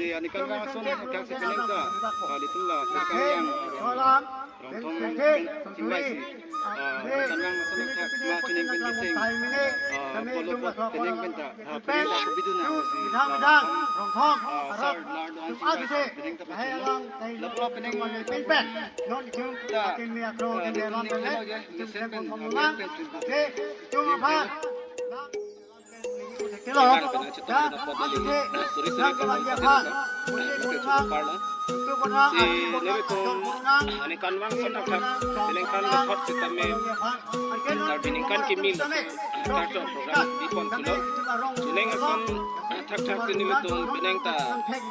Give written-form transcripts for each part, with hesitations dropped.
si ani kan ka son ka si pineng ta litong la ka yang rong thong timbai si kan lang sa nak ma pineng pen kiteng polo pot pineng pen ta pineng ta bidu na si rong thong sar lar don si pineng ta lapro pineng pen pen non chung kin mia kro kin de lam pen chung pen pom pom ma ke chung pha cái đó đó anh chị đang cái làm gì pha si nebe ko ani kan wang sa nak pineng kan la thot si tame tar pineng kan ki mil ta to program di pon tulo pineng kon thak thak ni le to pineng ta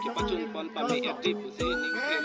ki pachun pon pa me active si ning